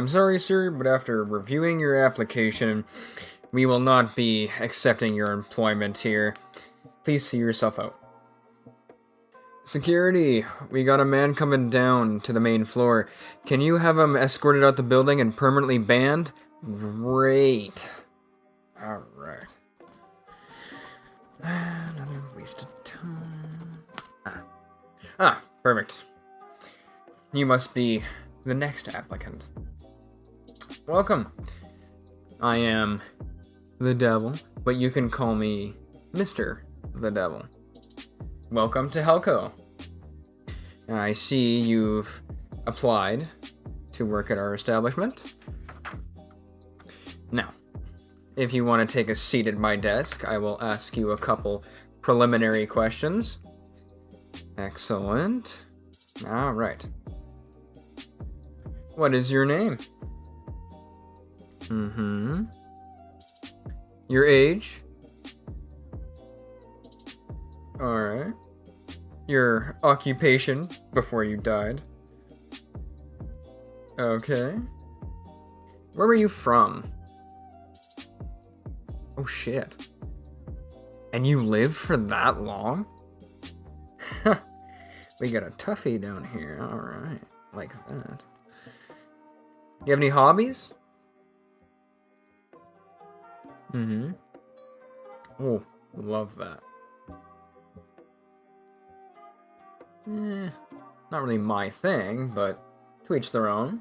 I'm sorry, sir, but after reviewing your application, we will not be accepting your employment here. Please see yourself out. Security, we got a man coming down to the main floor. Can you have him escorted out the building and permanently banned? Great. Alright. Another waste of time. Perfect. You must be the next applicant. Welcome. I am the Devil, but you can call me Mr. the Devil. Welcome to Helco. I see you've applied to work at our establishment. Now, if you want to take a seat at my desk, I will ask you a couple preliminary questions. Excellent. All right. What is your name? Your age? Alright. Your occupation before you died? Okay. Where were you from? Oh shit. And you lived for that long? We got a toughie down here. Alright. Like that. You have any hobbies? Oh, love that. Not really my thing, but to each their own.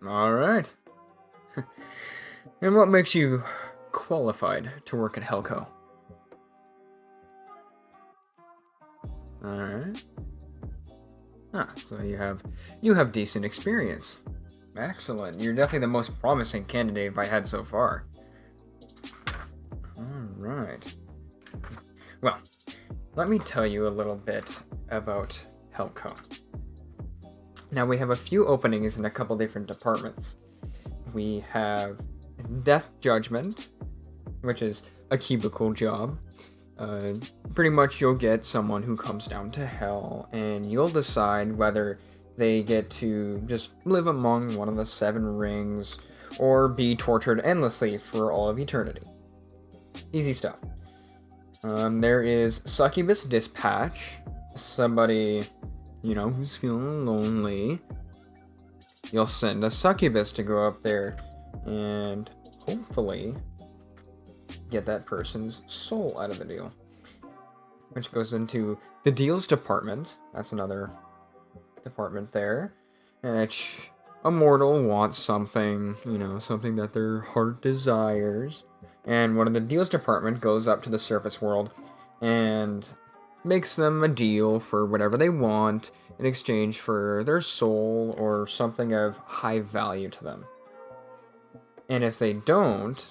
Alright. And what makes you qualified to work at Helco? Alright. So you have decent experience. Excellent. You're definitely the most promising candidate I've had so far. Alright. Well, let me tell you a little bit about Helco. Now, we have a few openings in a couple different departments. We have Death Judgment, which is a cubicle job. Pretty much you'll get someone who comes down to hell, and you'll decide whether they get to just live among one of the 7 rings, or be tortured endlessly for all of eternity. Easy stuff. There is Succubus Dispatch, somebody, who's feeling lonely. You'll send a succubus to go up there and hopefully get that person's soul out of the deal. Which goes into the deals department. That's another department there. Which a mortal wants something, something that their heart desires. And one of the deals department goes up to the surface world and makes them a deal for whatever they want in exchange for their soul or something of high value to them. And if they don't,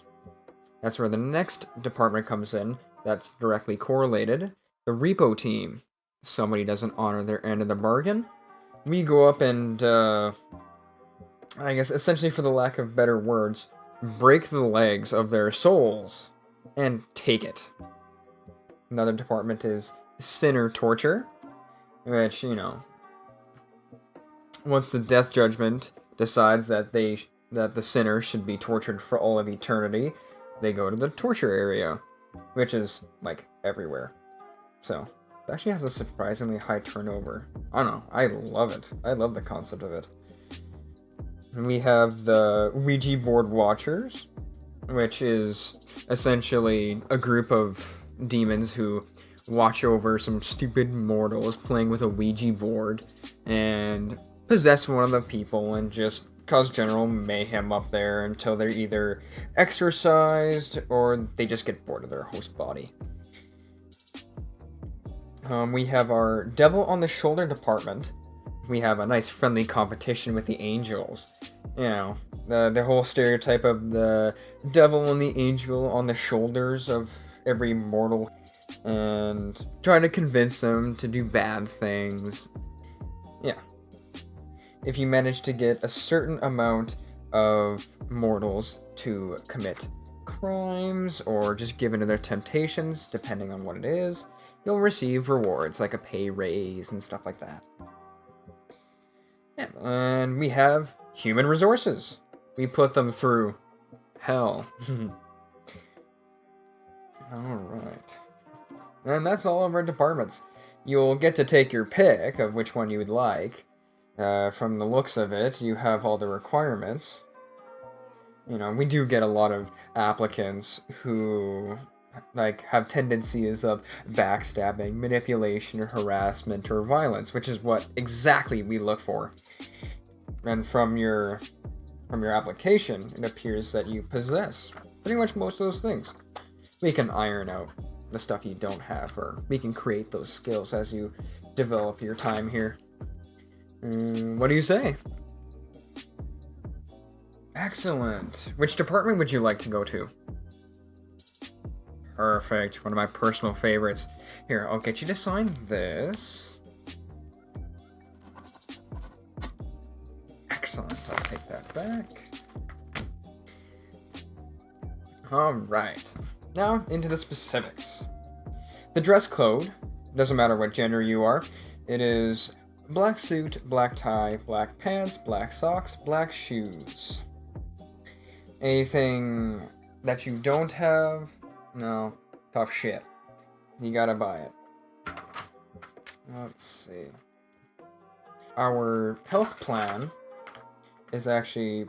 that's where the next department comes in that's directly correlated. The repo team. Somebody doesn't honor their end of the bargain. We go up and, I guess essentially for the lack of better words, break the legs of their souls and take it. Another department is Sinner Torture, which, once the death judgment decides that the sinner should be tortured for all of eternity, they go to the torture area, which is, everywhere. So, it actually has a surprisingly high turnover. I don't know, I love it. I love the concept of it. And we have the Ouija board watchers, which is essentially a group of demons who watch over some stupid mortals playing with a Ouija board and possess one of the people and just cause general mayhem up there until they're either exorcised or they just get bored of their host body. We have our Devil on the Shoulder department. We have a nice friendly competition with the angels. The whole stereotype of the devil and the angel on the shoulders of every mortal and trying to convince them to do bad things. Yeah. If you manage to get a certain amount of mortals to commit crimes or just give in to their temptations, depending on what it is, you'll receive rewards like a pay raise and stuff like that. Yeah, And we have human resources. We put them through hell. Alright. And that's all of our departments. You'll get to take your pick of which one you would like. From the looks of it, you have all the requirements. You know, we do get a lot of applicants who, like, have tendencies of backstabbing, manipulation, or harassment, or violence, which is what exactly we look for. And from your application, it appears that you possess pretty much most of those things. We can iron out the stuff you don't have, or we can create those skills as you develop your time here. What do you say? Excellent. Which department would you like to go to? Perfect. One of my personal favorites. Here, I'll get you to sign this. Excellent. I'll take that back. Alright. Now, into the specifics. The dress code, doesn't matter what gender you are, it is black suit, black tie, black pants, black socks, black shoes. Anything that you don't have, no, tough shit. You gotta buy it. Let's see. Our health plan is actually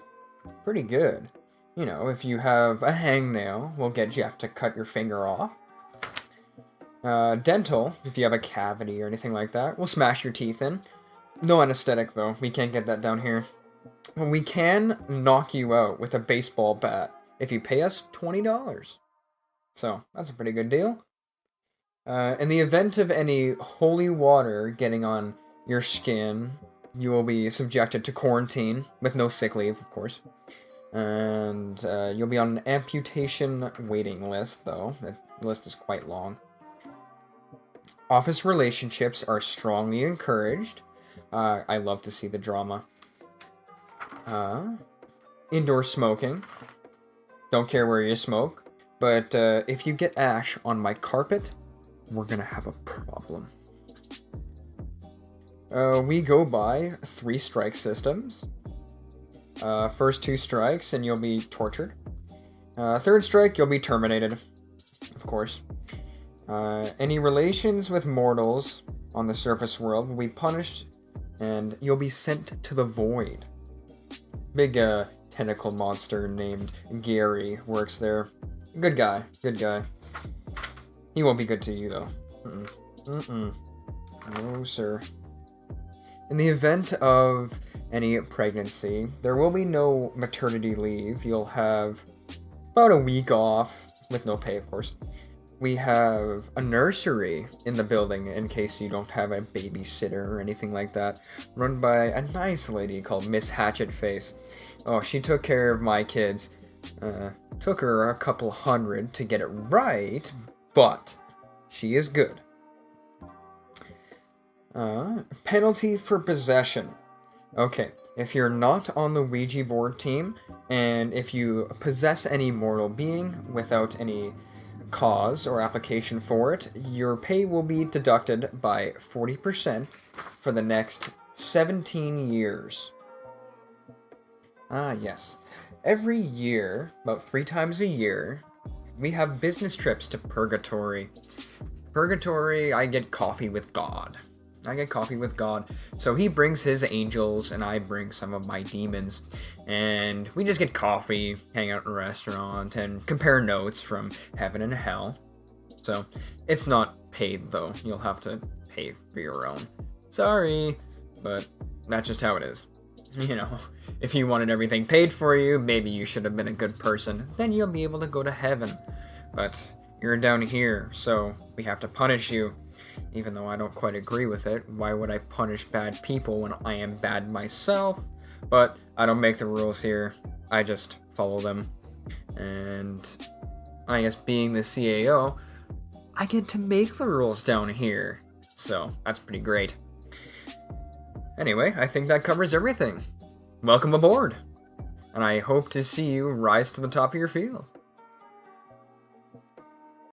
pretty good. You know, if you have a hangnail, we'll get Jeff to cut your finger off. Dental, if you have a cavity or anything like that, we'll smash your teeth in. No anesthetic, though. We can't get that down here. We can knock you out with a baseball bat if you pay us $20. So, that's a pretty good deal. In the event of any holy water getting on your skin, you will be subjected to quarantine, with no sick leave, of course. And you'll be on an amputation waiting list, though. The list is quite long. Office relationships are strongly encouraged. I love to see the drama. Indoor smoking. Don't care where you smoke. But if you get ash on my carpet, we're gonna have a problem. We go by 3 strike systems. First 2 strikes and you'll be tortured. Third strike, you'll be terminated. Of course. Any relations with mortals on the surface world will be punished, and you'll be sent to the void. Big tentacle monster named Gary works there. Good guy, good guy. He won't be good to you, though. No, sir. In the event of any pregnancy, there will be no maternity leave. You'll have about a week off, with no pay, of course. We have a nursery in the building in case you don't have a babysitter or anything like that, run by a nice lady called Miss Hatchetface. Oh, she took care of my kids. Took her a couple hundred to get it right, but she is good. Penalty for possession. Okay, if you're not on the Ouija board team, and if you possess any mortal being without any cause or application for it, your pay will be deducted by 40% for the next 17 years. Yes. Every year, about 3 times a year, we have business trips to Purgatory. Purgatory, I get coffee with God. So he brings his angels, and I bring some of my demons. And we just get coffee, hang out in a restaurant, and compare notes from heaven and hell. So, it's not paid, though. You'll have to pay for your own. Sorry, but that's just how it is. You know, if you wanted everything paid for you, maybe you should have been a good person. Then you'll be able to go to heaven. But you're down here, so we have to punish you. Even though I don't quite agree with it. Why would I punish bad people when I am bad myself? But I don't make the rules here. I just follow them. And I guess being the CAO, I get to make the rules down here. So that's pretty great. Anyway, I think that covers everything. Welcome aboard. And I hope to see you rise to the top of your field.